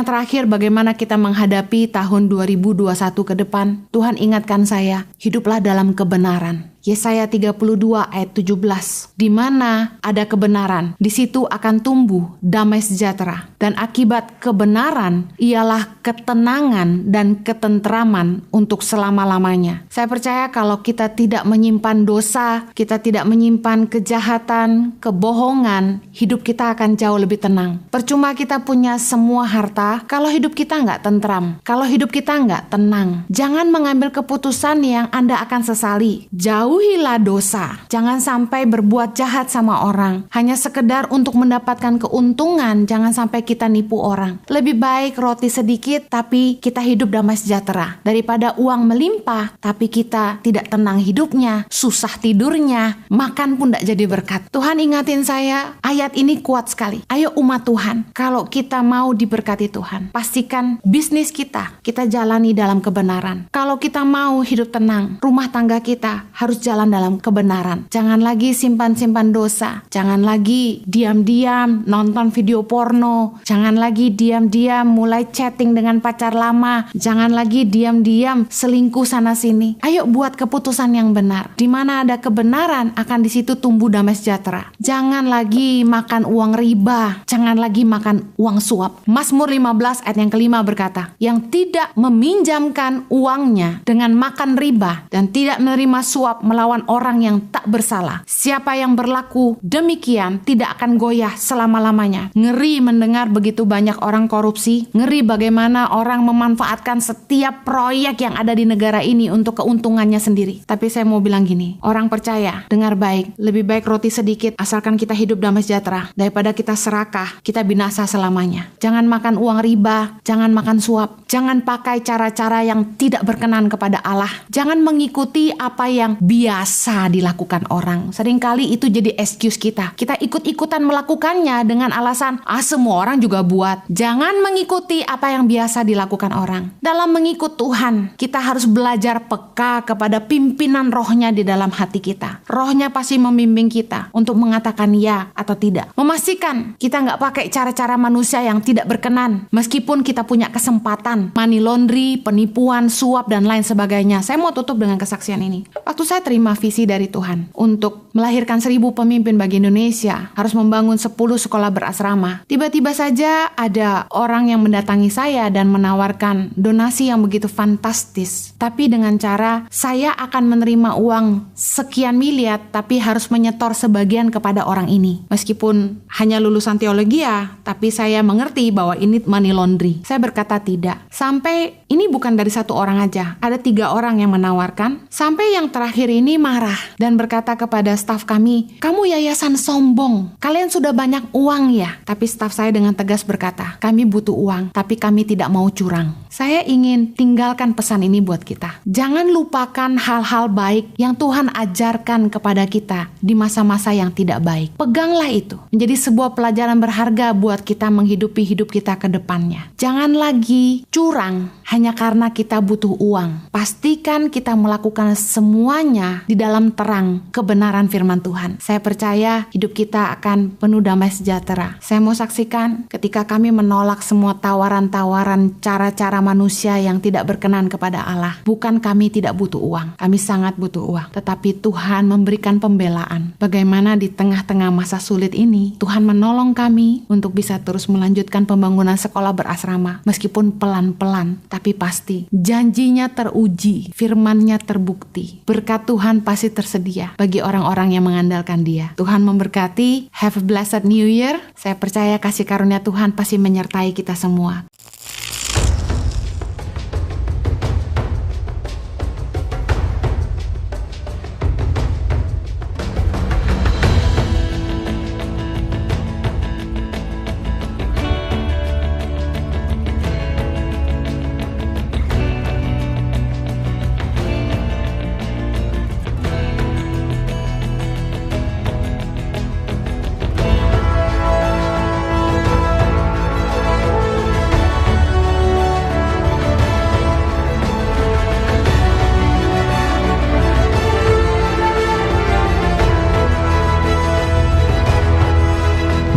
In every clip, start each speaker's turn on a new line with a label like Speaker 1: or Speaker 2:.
Speaker 1: Yang terakhir, bagaimana kita menghadapi tahun 2021 ke depan? Tuhan ingatkan saya, hiduplah dalam kebenaran. Yesaya 32 ayat 17. Di mana ada kebenaran, di situ akan tumbuh damai sejahtera. Dan akibat kebenaran ialah ketenangan dan ketentraman untuk selama-lamanya. Saya percaya kalau kita tidak menyimpan dosa, kita tidak menyimpan kejahatan, kebohongan, hidup kita akan jauh lebih tenang. Percuma kita punya semua harta kalau hidup kita nggak tentram, kalau hidup kita nggak tenang. Jangan mengambil keputusan yang Anda akan sesali. Jauhilah dosa. Jangan sampai berbuat jahat sama orang hanya sekedar untuk mendapatkan keuntungan. Jangan sampai kita nipu orang. Lebih baik roti sedikit tapi kita hidup damai sejahtera daripada uang melimpah tapi kita tidak tenang hidupnya, susah tidurnya, makan pun tidak jadi berkat. Tuhan ingatin saya, ayat ini kuat sekali. Ayo umat Tuhan, kalau kita mau diberkati Tuhan, pastikan bisnis kita jalani dalam kebenaran. Kalau kita mau hidup tenang, rumah tangga kita harus jalan dalam kebenaran. Jangan lagi simpan-simpan dosa. Jangan lagi diam-diam nonton video porno. Jangan lagi diam-diam mulai chatting dengan pacar lama. Jangan lagi diam-diam selingkuh sana-sini. Ayo buat keputusan yang benar. Di mana ada kebenaran, akan di situ tumbuh damai sejahtera. Jangan lagi makan uang riba. Jangan lagi makan uang suap. Mazmur 15 ayat yang kelima berkata, yang tidak meminjamkan uangnya dengan makan riba dan tidak menerima suap melawan orang yang tak bersalah. Siapa yang berlaku demikian tidak akan goyah selama-lamanya. Ngeri mendengar begitu banyak orang korupsi. Ngeri bagaimana orang memanfaatkan setiap proyek yang ada di negara ini untuk keuntungannya sendiri. Tapi saya mau bilang gini, orang percaya, dengar baik, lebih baik roti sedikit asalkan kita hidup damai sejahtera daripada kita serakah, kita binasa selamanya. Jangan makan uang riba, jangan makan suap, jangan pakai cara-cara yang tidak berkenan kepada Allah. Jangan mengikuti apa yang biasa dilakukan orang. Seringkali itu jadi excuse kita. Kita ikut-ikutan melakukannya dengan alasan, semua orang juga buat. Jangan mengikuti apa yang biasa dilakukan orang. Dalam mengikut Tuhan, kita harus belajar peka kepada pimpinan rohnya di dalam hati kita. Rohnya pasti membimbing kita untuk mengatakan ya atau tidak. Memastikan kita nggak pakai cara-cara manusia yang tidak berkenan. Meskipun kita punya kesempatan, money laundry, penipuan, suap, dan lain sebagainya. Saya mau tutup dengan kesaksian ini. Waktu saya terima visi dari Tuhan untuk melahirkan 1000 pemimpin bagi Indonesia, harus membangun 10 sekolah berasrama. Tiba-tiba saja ada orang yang mendatangi saya dan menawarkan donasi yang begitu fantastis. Tapi dengan cara saya akan menerima uang sekian miliar, tapi harus menyetor sebagian kepada orang ini. Meskipun hanya lulusan teologi ya, tapi saya mengerti bahwa ini money laundry. Saya berkata tidak. Sampai ini bukan dari satu orang aja. Ada 3 orang yang menawarkan. Sampai yang terakhir ini marah dan berkata kepada staf kami, kamu yayasan sombong. Kalian sudah banyak uang ya. Tapi staf saya dengan tegas berkata, kami butuh uang, tapi kami tidak mau curang. Saya ingin tinggalkan pesan ini buat kita. Jangan lupakan hal-hal baik yang Tuhan ajarkan kepada kita di masa-masa yang tidak baik. Peganglah itu. Menjadi sebuah pelajaran berharga buat kita menghidupi hidup kita ke depannya. Jangan lagi curang hanya karena kita butuh uang. Pastikan kita melakukan semuanya di dalam terang kebenaran firman Tuhan. Saya percaya hidup kita akan penuh damai sejahtera. Saya mau saksikan ketika kami menolak semua tawaran-tawaran cara-cara manusia yang tidak berkenan kepada Allah. Bukan kami tidak butuh uang. Kami sangat butuh uang. Tetapi Tuhan memberikan pembelaan. Bagaimana di tengah-tengah masa sulit ini, Tuhan menolong kami untuk bisa terus melanjutkan pembangunan sekolah berasrama. Meskipun pelan-pelan, tapi pasti janjinya teruji, firman-Nya terbukti. Berkat Tuhan pasti tersedia bagi orang-orang yang mengandalkan Dia. Tuhan memberkati. Have a blessed New Year. Saya percaya kasih karunia Tuhan pasti menyertai kita semua.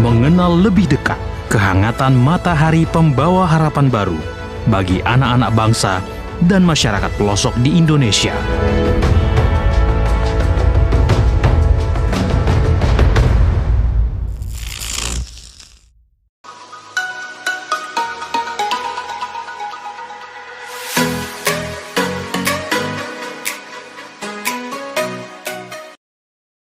Speaker 2: Mengenal lebih dekat kehangatan matahari pembawa harapan baru bagi anak-anak bangsa dan masyarakat pelosok di Indonesia.